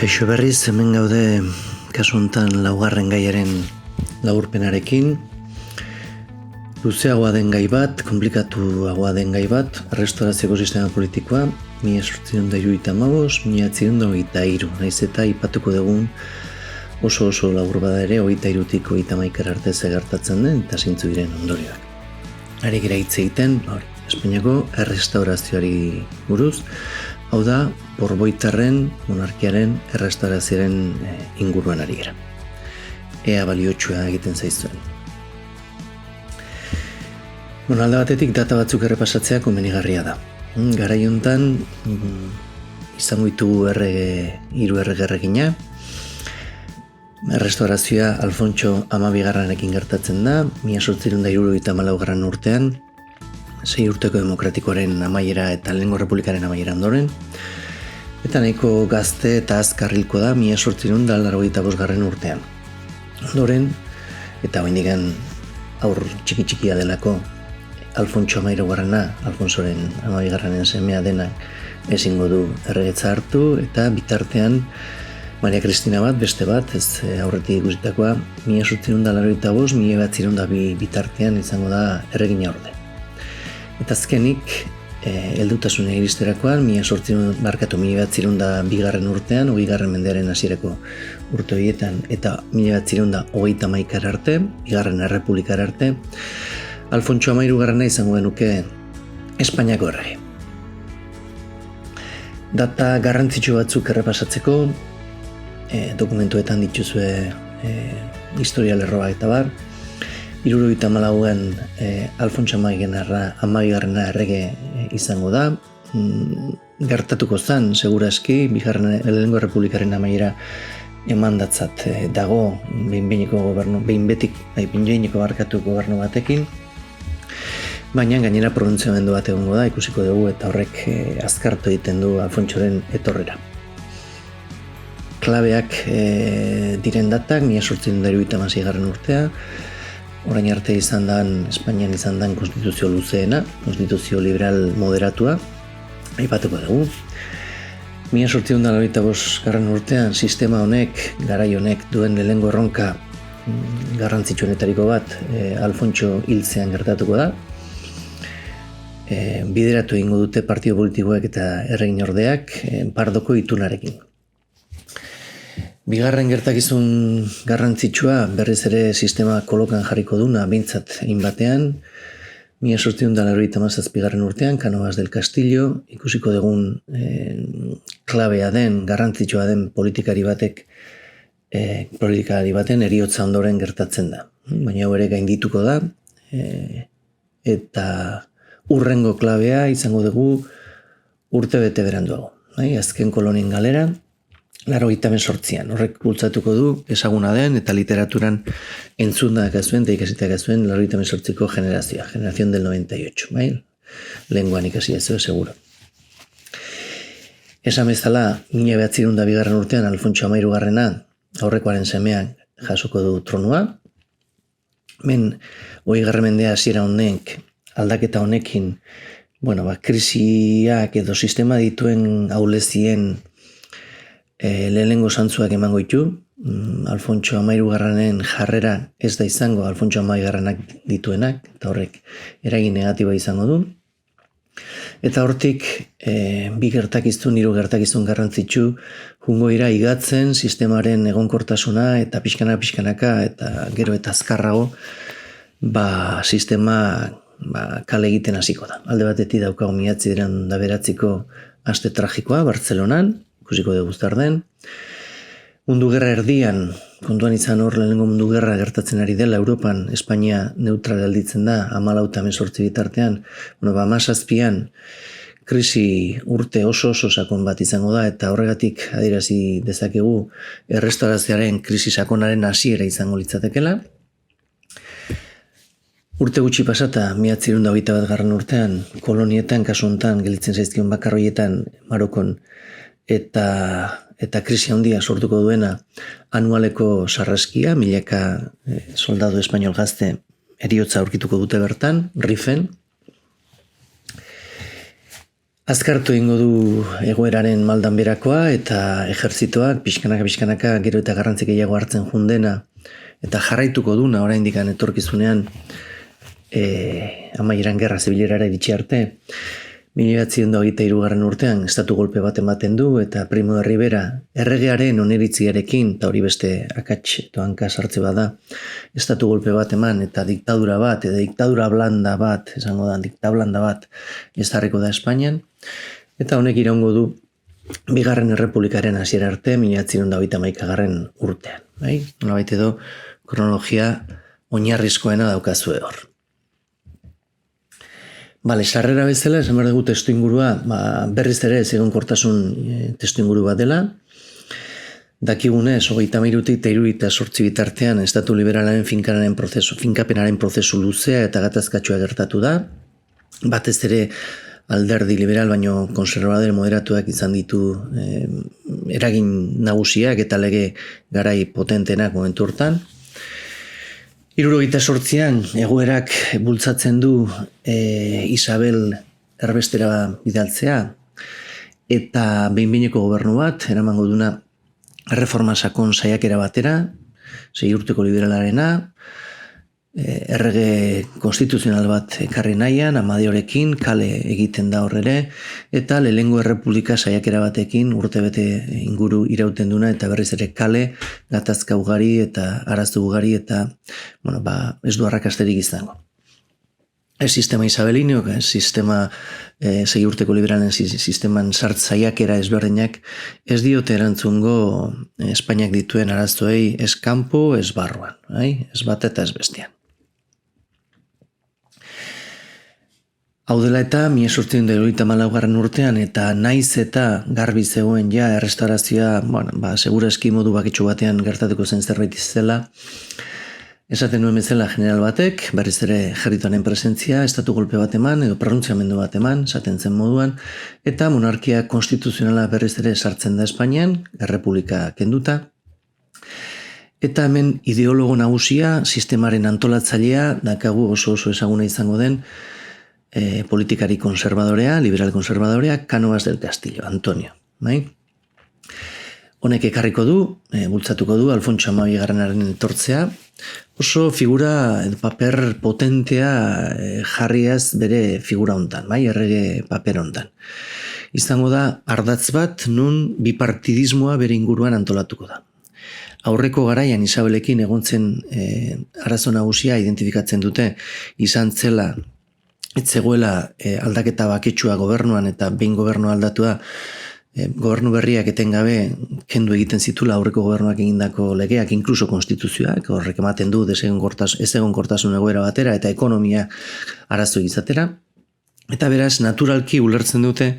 Kaixo berriz, hemen gaude kasu honetan laugarren gaiaren laburpenarekin. Luzeagoa den gai bat, komplikatuagoa den gai bat, errestaurazio sistema politikoa, 1875, 1923, naiz eta ipatuko dugun oso labur bada ere, 23tik 31 arte gertatzen den eta zeintzu diren ondorioak. Ari gira hitz egiten, Espainiako errestaurazioari buruz, hau da, Borboitarren monarkiaren errestaurazioaren inguruan ari gara. Ea baliotsua egiten zaizuen. Alde batetik data batzuk errepasatzea komenigarria da. Garai hontan izango ditugu hiru erregina. Errestaurazioa Alfontso Amabigarrenekin gertatzen da, 1874 urtean, 6 urteko demokratikoaren amaiera eta lehengo republikaren amaiera ondoren, eta nahiko gazte eta azkarrilko da 1885 urtean. Ondoren, eta oraindikan aur txiki-txikia delako, Alfontso Amairugarrena, Alfonsoren Amabigarrenen semea denak ezingo du erregetza hartu, eta bitartean Maria Kristina bat, beste bat, ez aurretik ikusitakoa, 1885, 1902 bitartean izango da erregina orde. Eta azkenik, heldutasunera iristerakoan, 1902 urtean, 20. mendearen hasierako urte horietan, eta 1931 arte, bigarren errepublikara arte, Alfontso Amairugarrena izango genuke Espainiako errege. Data garrantzitsu batzuk errepasatzeko, dokumentuetan dituzue historia lerroa eta bar, 1974an Alfontso Amabigarrena errege izango da, gertatuko zen, seguraski, lehengo republikaren amaiera emandatzat dago behin-behineko barkatu gobernu batekin, baina gainera pronuntziamendu bat egongo da, ikusiko dugu, eta horrek azkartu egiten du Alfontsoren etorrera. Klabeak diren datak, 1876 urtea, orain arte Espainian izan dan konstituzio luzeena, konstituzio liberal moderatua, aipatuko dugu. 1885 urtean, sistema honek, garai honek duen lehengo erronka garrantzitsuenetariko bat, Alfontso hiltzean gertatuko da. Bideratu egingo dute partido politikoek eta erregin ordeak Pardoko itunarekin. Bigarren gertakizun garrantzitsua berriz ere sistema kolokan jarriko duna, behintzat batean, 1897 urtean, Cánovas del Castillo, ikusiko dugun klabea den, garrantzitsua den politikari baten heriotza ondoren gertatzen da. Baina hau ere gaindituko da, eta urrengo klabea izango dugu urte bete beranduago. Azken kolonien galera, 1988an, horrek bultzatuko du ezaguna den eta literaturan entzundak azuen eta ikasitak azuen 1988ko generazioa, generación del 98, lehenguan ikasi ez seguro. Esan bezala, 1902 urtean Alfontso Amairugarrena aurrekoaren semeak jasoko du tronua, 20. mendea hasiera honek, aldaketa honekin, krisiak edo sistema dituen ahulezien lehenengo zantzuak emango ditu. Alfontso Amairugarrenen jarrera ez da izango Alfontso Amairugarrenak dituenak, eta horrek eragin negatiboa izango du. Eta hortik, hiru gertakizun garrantzitsu jungo ira igatzen sistemaren egonkortasuna eta pixkanaka eta gero eta azkarrago sistema kale egiten hasiko da. Alde batetik daukago 1909ko aste tragikoa Bartzelonan, ikusiko dugu zer den. Mundu gerra erdian, kontuan izan hor lehenengo mundu gerra gertatzen ari dela Europan, Espainia neutral gelditzen da, 14 eta 18 bitartean, 17an krisi urte oso sakon bat izango da, eta horregatik adierazi dezakegu errestaurazioaren krisi sakonaren hasiera izango litzatekela. Urte gutxi pasata, 1921 urtean, kolonietan, kasu honetan, gelditzen zaizkion bakarroietan, Marokon, eta krisi handia sortuko duena anualeko sarraskia, milaka soldadu espainol gazte heriotza aurkituko dute bertan, Rifen. Azkartu egingo du egoeraren maldan berakoa eta ejertzitoak pixkanaka gero eta garrantzi gehiago hartzen jundena eta jarraituko duna oraindik etorkizunean amaieran gerra zibilerara iritsi arte. 1923 urtean estatu golpe bat ematen du eta Primo de Rivera erregearen oneritziarekin, eta hori beste akats edo hanka sartze bada, estatu golpe bat eman eta diktadura bat, edo diktadura blanda bat, esango da, diktablanda bat ezarriko da Espainian, eta honek iraungo du Bigarren Errepublikaren hasiera arte 1931 urtean. Bai? Nolabait edo kronologia oinarrizkoena daukazue hor. Bale, sarrera bezala, esan behar dugu testu ingurua, berriz ere ez egonkortasun testu inguru bat dela. Dakigunez, 33tik eta 78 bitartean, estatu liberalaren finkapenaren prozesu luzea eta gatazkatsua gertatu da. Batez ere alderdi liberal baino konservadore moderatuak izan ditu eragin nagusiak eta lege garai potentenak momentu hortan. 78an egoerak bultzatzen du Isabel erbestera bidaltzea eta behin-behineko gobernu bat eramango duna erreforma sakon saiakera batera, 6 urteko liberalarena, errege konstituzional bat ekarri nahian, Amadiorekin, kale egiten da horrere, eta lehengo errepublika saiakera batekin urtebete inguru irauten duna, eta berriz ere kale, gatazka ugari eta arazo ugari, eta ez du arrakasterik izango. Ez sistema isabelinio, sistema 6 urteko liberalen sisteman sartzaiakera ezberdinak ez diote erantzungo Espainiak dituen arazoei ez kanpo, ez barruan, ez bat eta ez bestean. Hau dela eta 1894 urtean eta naiz eta garbi zegoen ja errestaurazioa, segurazki modu bakitsu batean gertatuko zen zerbait izela, esaten nuen bezala general batek, berriz ere ejertzitoaren presentzia, estatu golpe bat eman edo pronuntziamendu bat eman, esaten zen moduan, eta monarkia konstituzionala berriz ere sartzen da Espainian, errepublika kenduta, eta hemen ideologo nagusia, sistemaren antolatzailea, dakagu oso ezaguna izango den, politikari konservadorea, liberal konservadorea, Cánovas del Castillo, Antonio. Honek ekarriko du, bultzatuko du, Alfonso Amabigarrenaren etortzea, oso figura, paper potentea jarriaz bere figura hontan, errege paper hontan. Izango da, ardatz bat, nun bipartidismoa bere inguruan antolatuko da. Aurreko garaian Isabelekin egontzen arazo nagusia identifikatzen dute, izan zela, ez zegoela aldaketa baketsua gobernuan eta behin gobernua aldatua, gobernu berriak etengabe kendu egiten zitula aurreko gobernuak egindako legeak, inkluso konstituzioak, horrek ematen du desegonkortasun egoera batera eta ekonomia arazo izatera. Eta beraz, naturalki ulertzen dute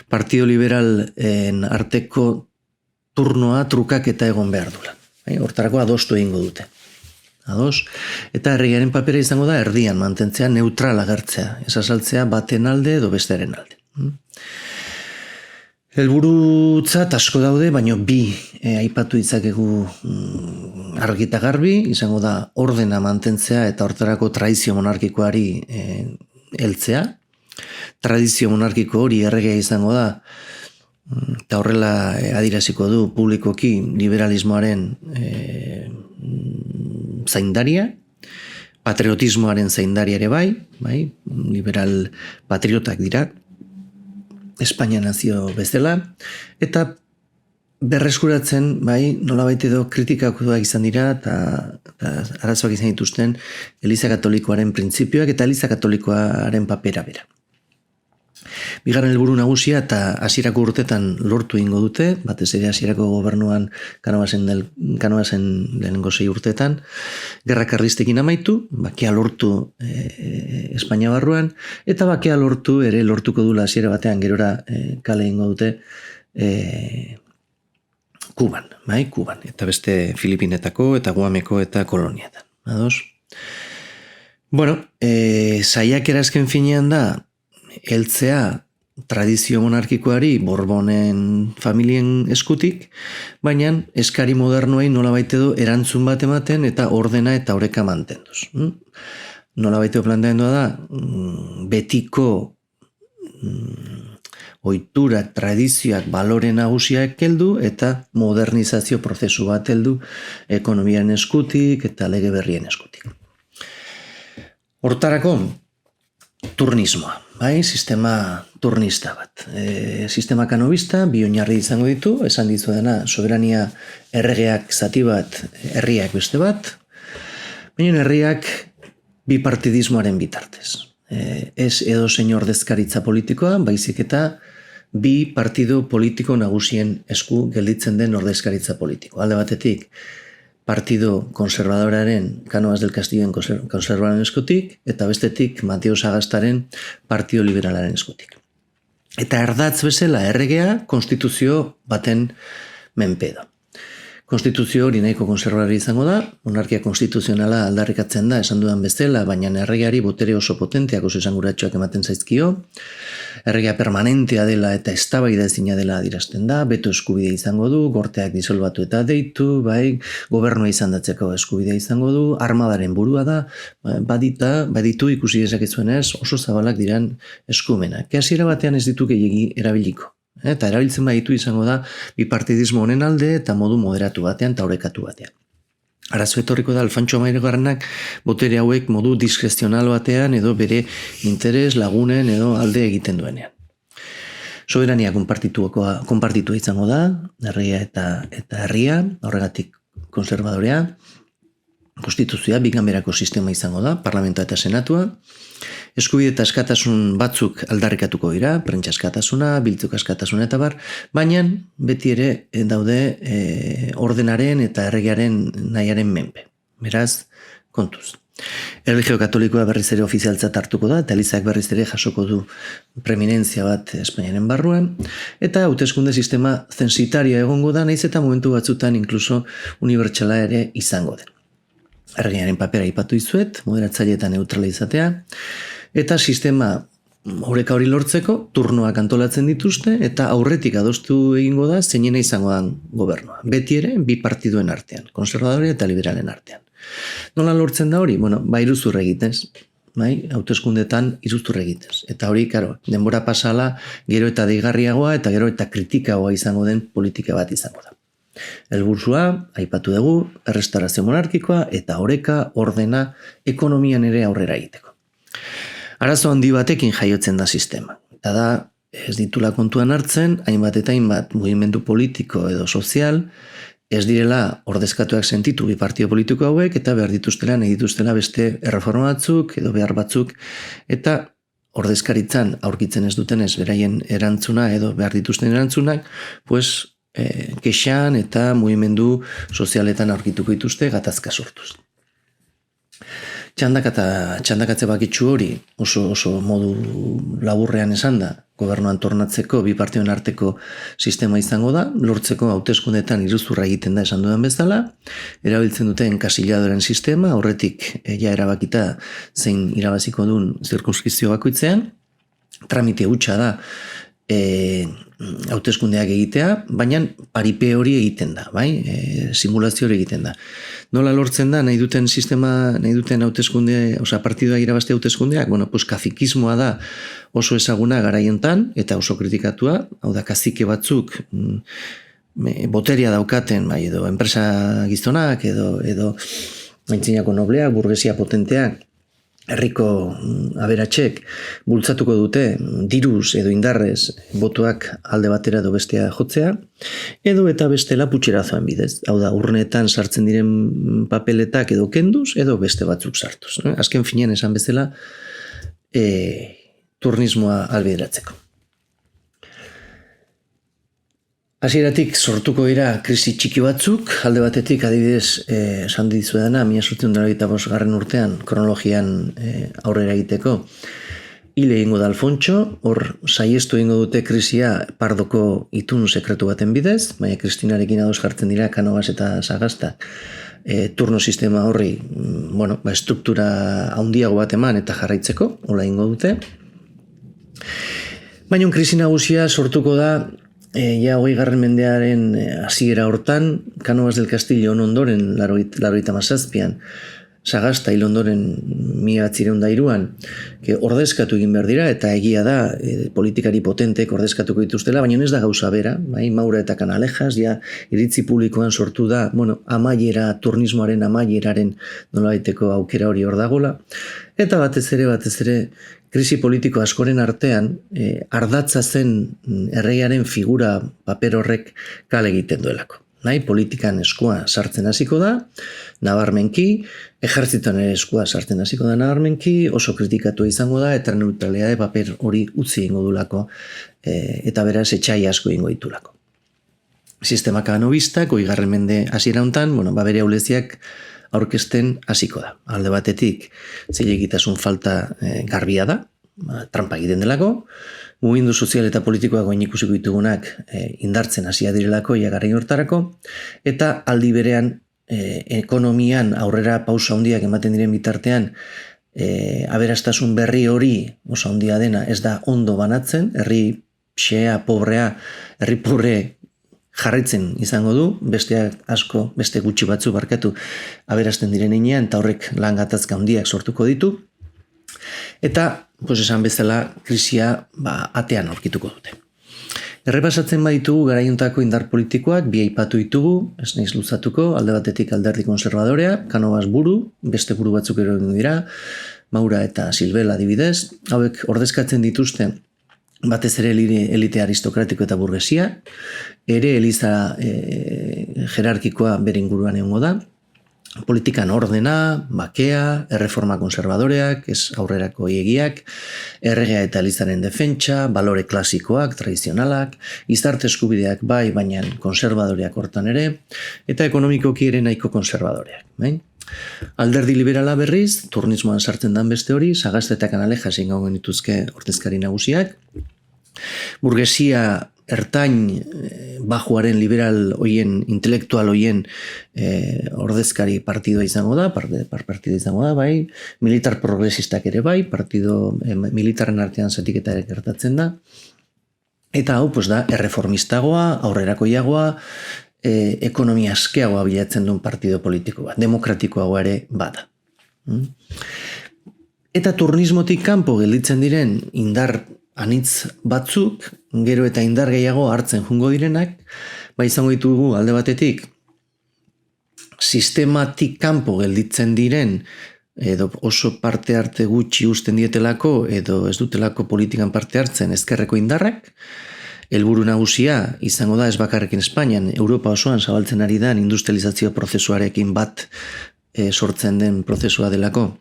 Partido Liberalen arteko turnoa trukaketa egon behar dula. Hortarako adostu egingo dute. Ados, eta erregearen papera izango da erdian mantentzea, neutral agertzea, ez azaltzea baten alde edo bestearen alde. Helburutzat asko daude, baino bi aipatu ditzakegu argi eta garbi, izango da ordena mantentzea eta hortarako tradizio monarkikoari heltzea. Tradizio monarkiko hori erregea izango da, eta horrela adieraziko du publikoki liberalismoaren zaindaria, patriotismoaren zaindaria ere bai, liberal patriotak dira, Espainia nazio bezala, eta berreskuratzen, nolabait edo kritikakoak izan dira, eta arazoak izan dituzten Eliza Katolikoaren printzipioak eta Eliza Katolikoaren papera bera. Bigarren helburu nagusia eta hasierako urtetan lortu ingo dute, batez ere hasierako gobernuan Cánovasen lehenengo 6 urtetan, gerra karlistekin amaitu, bakea lortu Espainia barruan, eta bakea lortuko dula hasiera batean gerora kale ingo dute Kuban, eta beste Filipinetako eta Guameko eta Koloniatan. Ados? Saiakera azken finean da, heltzea tradizio monarkikoari Borbonen familien eskutik, baina eskari modernoei nolabait edo erantzun bat ematen eta ordena eta oreka mantenduz. Nolabait edo planteamendua da, betiko ohiturak, tradizioak, balore nagusiak heldu eta modernizazio prozesu bat heldu ekonomiaren eskutik eta lege berrien eskutik. Hortarako, turnismoa, bai, sistema turnista bat. Sistema kanobista, bi oinarri izango ditu, esan dizuedana, soberania erregeak zati bat, herriak beste bat, baina herriak bipartidismoaren bitartez. Ez edo zein ordezkaritza politikoa, baizik eta bi partidu politiko nagusien esku gelditzen den ordezkaritza politiko. Alde batetik, partido konservadoraren, Cánovas del Castilloen konservadoraren eskutik, eta bestetik Mateo Sagastaren partido liberalaren eskutik. Eta erdatz bezala erregea konstituzio baten menpe da. Konstituzio hori nahiko konservadori izango da, monarkia konstituzionala aldarrikatzen da, esan dudan bezala, baina erregeari botere oso potenteak oso esanguratsuak ematen zaizkio, erregea permanentea dela eta eztabaida ezina dela adierazten da, beto eskubidea izango du, gorteak disolbatu eta deitu, bai, gobernua izandatzeko eskubidea izango du, armadaren burua da, baditu ikusi dezakezuenez oso zabalak diran eskumenak. Hasiera batean ez ditu gehiegi erabiliko. Eta erabiltzen baditu izango da bipartidismo honen alde eta modu moderatu batean eta orekatu batean. Arazo etorriko da Alfonso Hamairugarrenak botere hauek modu diskrezional batean edo bere interes lagunen edo alde egiten duenean. Soberania konpartitua izango da, herria eta herria, horregatik konservadorea, konstituzioa, biganberako sistema izango da, parlamentoa eta senatua, eskubide eta askatasun batzuk aldarrikatuko dira, prentsa askatasuna, biltzuk askatasuna eta bar, baina beti ere daude ordenaren eta erregearen nahiaren menpe. Beraz, kontuz. Erlijio katolikoa berriz ere ofizialtzat hartuko da, eta elizak berriz ere jasoko du preeminentzia bat Espainiaren barruan, eta hauteskunde sistema zensitaria egongo da, nahiz eta momentu batzutan inkluso unibertsala ere izango den. Erregearen papera aipatu dizuet, moderatzaile eta neutrala izatea, eta sistema oreka hori lortzeko turnoak antolatzen dituzte eta aurretik adostu egingo da zeinena izango dan gobernua. Beti ere bi partiduen artean, konservadore eta liberalen artean. Nola lortzen da hori? Bueno, iruzur egitez, hauteskundetan iruzur egitez. Eta hori, karo, denbora pasala gero eta deigarriagoa eta gero eta kritikagoa izango den politika bat izango da. Helburua, aipatu dugu, errestaurazio monarkikoa eta oreka, ordena, ekonomian ere aurrera egiteko. Arazo handi batekin jaiotzen da sistema. Eta da, ez ditula kontuan hartzen, hainbat eta hainbat mugimendu politiko edo sozial, ez direla ordezkatuak sentitu bi partio politiko hauek, eta behar dituztela, nahi dituztela beste erreforma batzuk edo behar batzuk, eta ordezkaritzan aurkitzen ez dutenez beraien erantzuna edo behar dituzten erantzunak, pues, kexan eta mugimendu sozialetan aurkituko dituzte gatazka sortuz. Txandakatze bakitsu hori oso modu laburrean esan da, gobernuan tornatzeko bi partioen arteko sistema izango da, lortzeko hauteskundetan iruzurra egiten da esan dudan bezala, erabiltzen duten kasilladoren sistema, horretik ja erabakita zein irabaziko duen zirkunskizio bakoitzean, tramite hutsa da hauteskundeak egitea, baina paripe hori egiten da, simulazio hori egiten da. Nola lortzen da, nahi duten sistema, nahi duten hauteskunde, partidua irabazte hauteskundeak, kazikismoa da oso ezaguna garaiontan, eta oso kritikatua, hau da, kazike batzuk boteria daukaten, edo enpresa gizonak, edo aintzinako nobleak, burgesia potenteak, herriko aberatsek bultzatuko dute diruz edo indarrez botuak alde batera edo bestea jotzea, edo eta bestela putxerazoan bidez. Hau da, urneetan sartzen diren papeletak edo kenduz, edo beste batzuk sartuz. Azken finean esan bezala, turnismoa albideratzeko. Hasieratik sortuko dira krisi txiki batzuk, alde batetik adibidez esan dizuedana, 1885 urtean kronologian aurrera egiteko hil egingo da Alfontso, hor saiestu egingo dute krisia Pardoko itun sekretu baten bidez, baina Kristinarekin ados jartzen dira Cánovas eta Sagasta turno sistema horri, struktura handiago bat eman eta jarraitzeko, hola egingo dute. Baina krisi nagusia sortuko da 20. mendearen hasiera hortan, Cánovas del Castillo ondoren 97an Sagasta hil ondoren 1903an ordezkatu egin behar dira, eta egia da politikari potentek ordezkatuko dituztela, baina ez da gauza bera, bai? Maura eta Canalejas, ja iritzi publikoan sortu da, amaiera, turnismoaren amaieraren nolabaiteko aukera hori hor dagola, eta batez ere, krisi politiko askoren artean, ardatza zen erreiaren figura paper horrek kale egiten duelako. Politikan eskua sartzen hasiko da, nabarmenki, ejertzitoan ere eskua sartzen hasiko da nabarmenki, oso kritikatu izango da, eta neutralidade paper hori utzi ingo dulako, eta beraz etxai asko ingo ditulako. Sistema kanobistak, 20. mende hasiera hontan, bere auleziak aurkezten hasiko da. Alde batetik, zilegitasun falta garbia da, trampa egiten delako, mugimendu sozial eta politikoak oin ikusiko ditugunak indartzen hasia direlako iagarri hortarako, eta aldi berean ekonomian aurrera pausa handiak ematen diren bitartean aberastasun berri hori oso handia dena ez da ondo banatzen, herri xea, pobrea, herri purre jarraitzen izango du, beste gutxi batzu barkatu aberasten diren inean, eta horrek lan gatazka handiak sortuko ditu, eta esan bezala, krisia atean aurkituko dute. Errepasatzen baditugu garaiuntako indar politikoak, bi aipatu ditugu, ez naiz luzatuko, alde batetik Alderdi Konservadorea, Cánovas buru, beste buru batzuk ere dira, Maura eta Silvela adibidez, hauek ordezkatzen dituzte batez ere elite aristokratiko eta burgesia, ere eliza jerarkikoa bere inguruan egongo da, politikan ordena, bakea, erreforma konservadoreak, ez aurrerako hiegiak, erregea eta elizaren defentsa, balore klasikoak, tradizionalak, gizarte eskubideak bai, baina konservadoreak hortan ere, eta ekonomikoki ere nahiko konservadoreak. Alderdi liberala berriz, turnismoan sartzen dan beste hori, Sagasta eta Canalejas ingo genituzke ordezkari nagusiak, burgesia ertain bajuaren liberal hoien, intelektual hoien ordezkari partidua izango da, partido izango da, bai, militar progresistak ere bai, partido militaren artean zatiketa ere gertatzen da, eta hau da erreformistagoa, aurrerakoiagoa, ekonomia askeagoa bilatzen duen partido politiko bat, demokratikoagoa ere bada. Eta turnismotik kanpo gelditzen diren indar anitz batzuk, gero eta indar gehiago hartzen jungo direnak, izango ditugu alde batetik, sistematik kanpo gelditzen diren, edo oso parte arte gutxi uzten dietelako, edo ez dutelako politikan parte hartzen ezkerreko indarrak, helburu nagusia izango da ez bakarrekin Espainian, Europa osoan zabaltzen ari da industrializazio prozesuarekin bat sortzen den prozesua delako,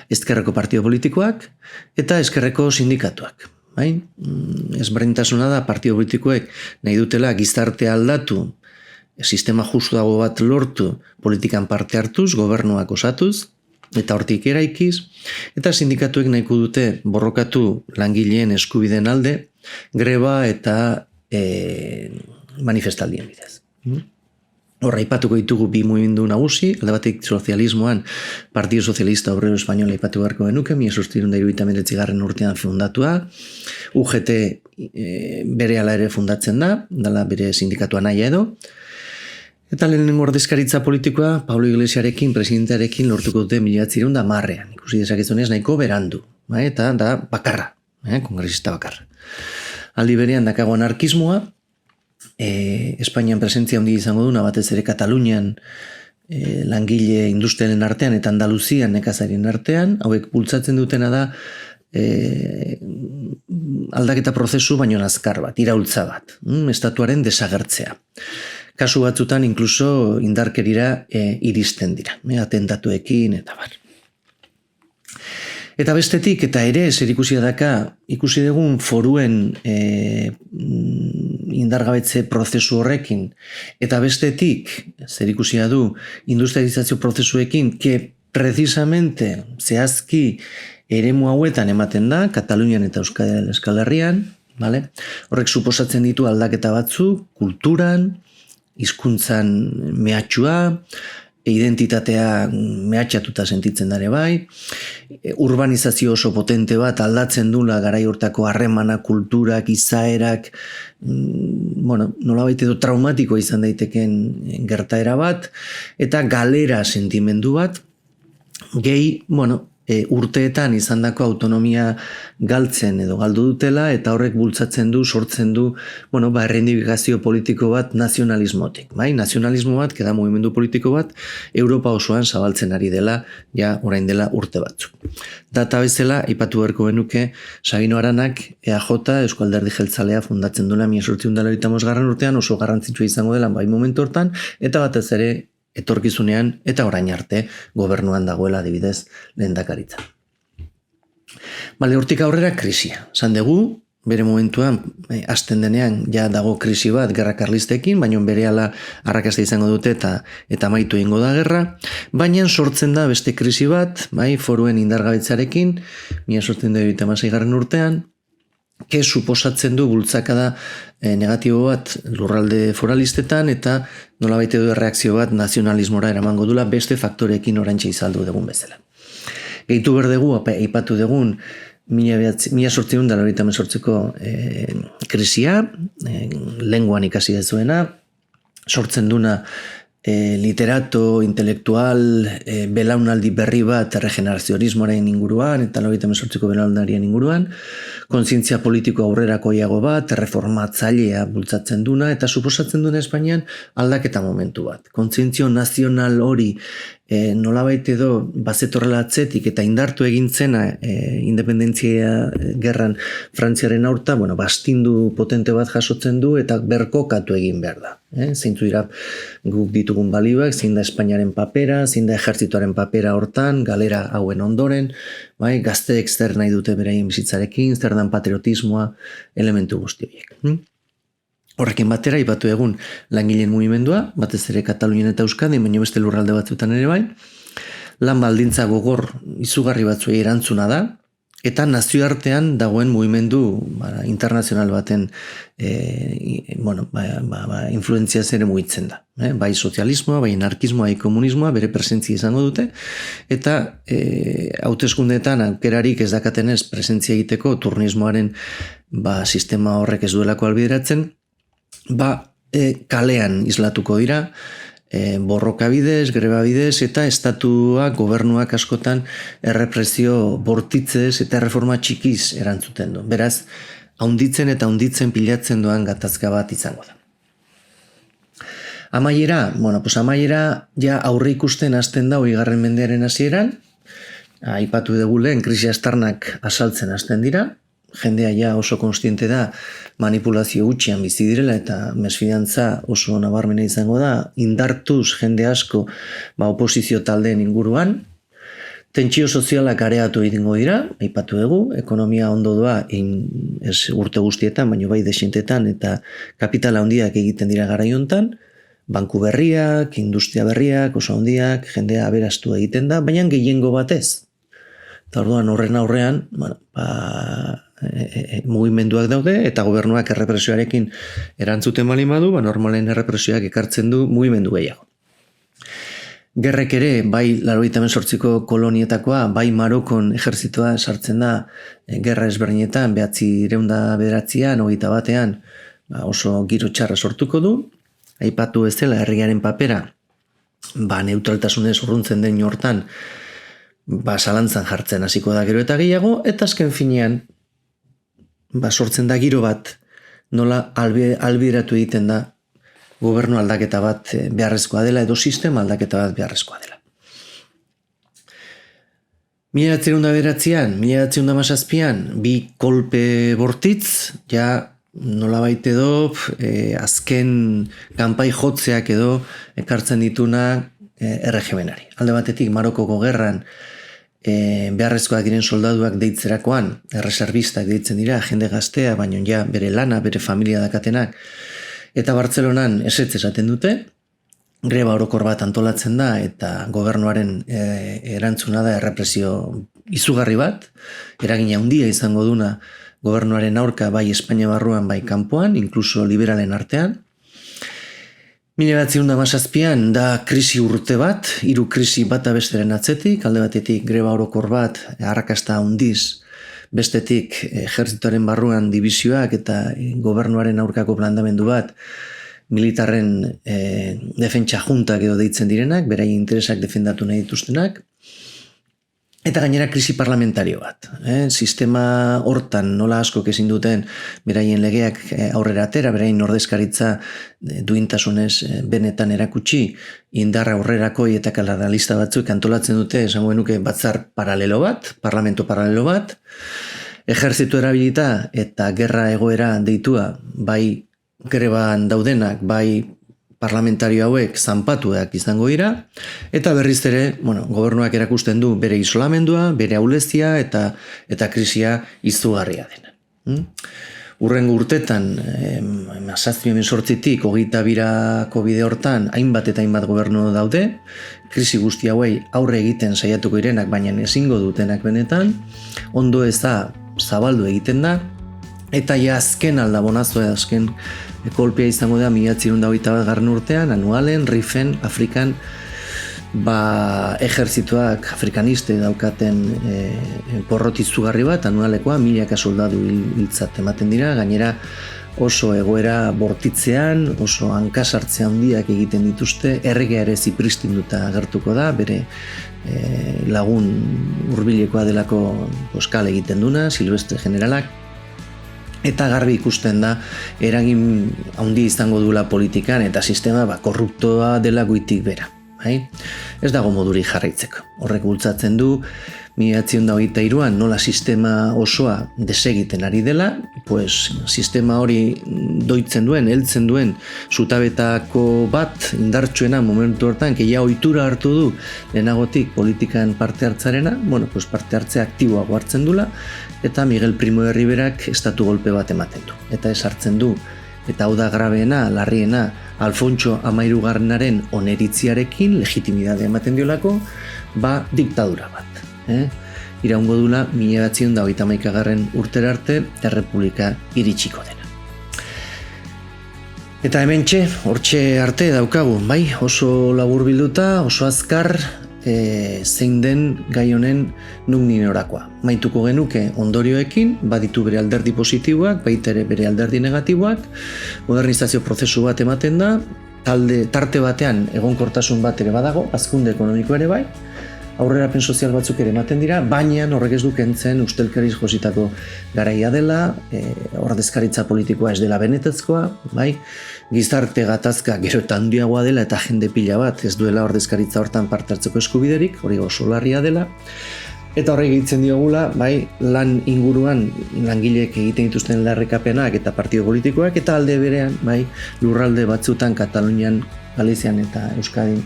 ezkerreko partio politikoak eta ezkerreko sindikatuak. Ezberdintasuna da partio politikoek nahi dutela gizartea aldatu, sistema justuago bat lortu politikan parte hartuz, gobernuak osatuz, eta hortik eraikiz, eta sindikatuek nahiko dute borrokatu langileen eskubideen alde, greba eta manifestaldien bidez. Horra ipatuko ditugu bi mugimendu nagusi, alde batek sozialismoan Partido Socialista Obrero Española ipatu beharko genuke, 1879 urtean fundatua, UGT bere ala ere fundatzen da, dala bere sindikatua nahi edo, eta lehenengo ordezkaritza politikoa Pablo Iglesiarekin, presidentearekin lortuko dute 1910ean, ikusi dezakezunez nahiko berandu, eta da bakarra, kongresista bakarra. Aldi berean dakago anarkismoa, Espainian presentzia handi izango duna, batez ere Katalunian langile industrialen artean eta Andaluzian nekazarien artean, hauek bultzatzen dutena da aldaketa prozesu baino azkar bat, iraultza bat, estatuaren desagertzea. Kasu batzutan inkluso indarkerira iristen dira, atentatuekin eta bar. Eta bestetik, eta ere, zer ikusia daka, ikusi dugun foruen indargabetze prozesu horrekin, eta bestetik, zer ikusia du, industrializazio prozesuekin, que precisamente zehazki eremu hauetan ematen da, Katalunian eta Euskal Herrian, horrek suposatzen ditu aldaketa batzu, kulturan, hizkuntzan mehatxua, identitatea mehatxatuta sentitzen dare bai, urbanizazio oso potente bat aldatzen dula garai hortako harremana, kulturak, izaerak, nolabait edo traumatikoa izan daiteken gertaera bat, eta galera sentimendu bat, gehi, urteetan izandako autonomia galtzen edo galdu dutela, eta horrek bultzatzen du, sortzen du, erreivindifikazio politiko bat nazionalismotik. Nazionalismo bat, da mugimendu politiko bat, Europa osoan zabaltzen ari dela, ja orain dela urte batzuk. Data bezala, aipatu beharko genuke, Sabino Aranak, EAJ, Eusko Alderdi Jeltzalea fundatzen duela 1895 urtean, oso garrantzitsua izango dela bai momentu hortan, eta batez ere, etorkizunean eta orain arte gobernuan dagoela adibidez lehendakaritza. Hortik aurrera krisia. Esan dugu, bere momentuan, hasten denean ja dago krisi bat gerra karlistekin, baina berehala arrakasta izango dute eta amaitu egingo da gerra, baina sortzen da beste krisi bat, foruen indargabetzarekin, 1876 urtean, ke suposatzen du bultzakada negatibo bat lurralde foralistetan eta nolabait edo erreakzio bat nazionalismora eramango dula beste faktoreekin orantxe izaldu dugun bezala. Gehitu berdegu, aipatu dugun 1898ko krisia, lenguan ikasi dezuena, sortzen duna literato, intelektual, belaunaldi berri bat regenerazionismoaren inguruan eta 98ko belaunaldiaren inguruan, kontzientzia politiko aurrerakoiago bat, reformatzailea bultzatzen duna eta suposatzen duna Espainian aldaketa momentu bat. Kontzientzio nazional hori nolabait edo bazetorrela atzetik eta indartu egin zena independentzia gerran Frantziaren aurta, bastindu potente bat jasotzen du eta berkokatu egin behar da. Zeintzu dira guk ditugun balioak, zein da Espainiaren papera, zein da ejertzituaren papera hortan, galera hauen ondoren, gazteek zer nahi dute beraien bizitzarekin, zer dan patriotismoa, elementu guzti horiek. Horrekin batera, aipatu egun langileen mugimendua, batez ere Katalunian eta Euskadin, baina beste lurralde batzuetan ere bai, lan baldintza gogor izugarri batzuei erantzuna da, eta nazioartean dagoen mugimendu internazional baten influentzia ere mugitzen da. Bai sozialismoa, bai anarkismoa, bai komunismoa bere presentzia izango dute, eta hauteskundeetan aukerarik ez dakatenez presentzia egiteko turnismoaren sistema horrek ez duelako albideratzen, kalean islatuko dira, borroka bidez, greba bidez, eta estatua, gobernuak askotan errepresio bortitzez eta reforma txikiz erantzuten du. Beraz, haunditzen eta haunditzen pilatzen doan gatazka bat izango da. Amaiera, amaiera ja aurre ikusten hasten da 20. mendearen hasieran, aipatu dugu lehen krisi astarnak azaltzen hasten dira, jendea ja oso konstiente da manipulazio gutxian bizi direla eta mesfidantza oso nabarmena izango da, indartuz jende asko oposizio taldeen inguruan, tentsio sozialak areatu egingo dira, aipatu dugu, ekonomia ondo doa ez urte guztietan, baina bai desientetan eta kapitala handiak egiten dira garaiontan, banku berriak, industria berriak, oso handiak, jendea aberastu egiten da, baina gehiengo batez. Eta orduan horren aurrean, mugimenduak daude eta gobernuak errepresioarekin erantzuten baldin badu, normalen errepresioak ekartzen du mugimendu gehiago. Gerrek ere, bai 98ko kolonietakoa, bai Marokon ejertzitoa sartzen da gerra ezberdinetan, 1909an, 21an, oso giro txarra sortuko du, aipatu ez dela herriaren papera, neutraltasunez urruntzen den hortan, zalantzan jartzen hasiko da gero eta gehiago, eta azken finean, sortzen da giro bat, nola albideratu egiten da gobernu aldaketa bat beharrezkoa dela edo sistema aldaketa bat beharrezkoa dela. 1909an, 1917an, bi kolpe bortitz, ja nolabait edo azken kanpai jotzeak edo ekartzen dituna erregimenari. Alde batetik Marokoko gerran beharrezkoak diren soldaduak deitzerakoan, erreserbistak deitzen dira, jende gaztea, baina ja bere lana, bere familia dakatenak, eta Bartzelonan ezetz esaten dute, greba orokor bat antolatzen da, eta gobernuaren erantzuna da errepresio izugarri bat, eragina handia izango duna gobernuaren aurka bai Espainia barruan, bai kanpoan, inkluso liberalen artean. 1917an da krisi urte bat, 3 krisi bata besteren atzetik, alde batetik greba orokor bat, arrakasta handiz, bestetik ejertzitoaren barruan dibizioak eta gobernuaren aurkako planteamendu bat, militarren defentsa juntak edo deitzen direnak, beraien interesak defendatu nahi dituztenak, eta gainera krisi parlamentario bat. Sistema hortan nola askok ezin duten beraien legeak aurrera atera, beraien ordezkaritza duintasunez benetan erakutsi, indarra aurrerakoi eta kalaralista batzuk antolatzen dute, esango genuke batzar paralelo bat, parlamento paralelo bat, ejertzitu erabilita eta gerra egoera deitua, bai greban daudenak, bai parlamentario hauek zanpatuak izango dira, eta berriz ere, gobernuak erakusten du bere isolamendua, bere ahulezia eta krisia izugarria dena. Urrengo urtetan, 2018tik 22ko bide hortan, hainbat eta hainbat gobernu daude, krisi guzti hauei aurre egiten saiatuko irenak, baina ezingo dutenak benetan, ondo ez da zabaldu egiten da, eta ja azken aldabonazua azken kolpea izango da 1921 urtean, anualen, Rifen, Afrikan, ejertzituak afrikaniste daukaten porrot izugarri bat, anualekoa, 1000 soldadu hiltzat ematen dira, gainera oso egoera bortitzean, oso hankasartze handiak egiten dituzte, erregea ere zipristinduta agertuko da, bere lagun hurbilekoa delako kale egiten duna, Silvestre generalak, eta garbi ikusten da eragin handi izango duela politikan eta sistema korruptoa dela goitik bera. Ez dago moduri jarraitzeko. Horrek bultzatzen du 1923an nola sistema osoa desegiten ari dela, sistema hori doitzen duen, heltzen duen zutabetako bat indartsuena momentu hortan, ja ohitura hartu du lehenagotik politikan parte hartzarena, parte hartze aktiboago hartzen dula, eta Miguel Primo de Riverak estatu golpe bat ematen du. Eta ez hartzen du, eta hau da grabeena, larriena, Alfonso Amairugarrenaren oneritziarekin legitimidade ematen diolako, diktadura bat. Iraungo dula 1931 urtera arte errepublika iritsiko dena. Eta hementxe, hortxe arte daukagu, oso labur bilduta, oso azkar, zein den gai honen nungnienorakoa. Maituko genuke ondorioekin, baditu bere alderdi positiboak, baita ere bere alderdi negatiboak, modernizazio prozesu bat ematen da, tarte batean egonkortasun bat ere badago, hazkunde ekonomiko ere bai, aurrerapen sozial batzuk ere ematen dira, baina horrek ez du kentzen ustelkeriz jositako garaia dela, ordezkaritza politikoa ez dela benetezkoa, gizarte gatazka gero eta handiagoa dela eta jende pila bat ez duela ordezkaritza hortan parte hartzeko eskubiderik, hori oso larria dela, eta horrek egiten diogula, lan inguruan langileek egiten dituzten larrikapenak eta partido politikoak, eta alde berean, lurralde batzutan Katalunian, Galizian eta Euskadin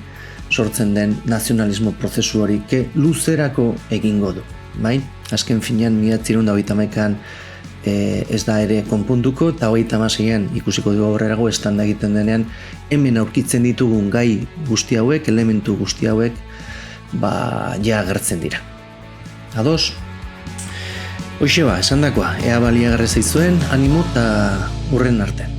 sortzen den nazionalismo prozesu hori luzerako egingo du. Azken finean 1931an ez da ere konpuntuko, eta 1926an ikusiko dugu aurrerago estanda egiten denean, hemen aurkitzen ditugun gai guzti hauek, elementu guzti hauek, ja agertzen dira. Ados? Hoxe esandakoa, ea baliagarri zaizuen, animo eta hurren arte.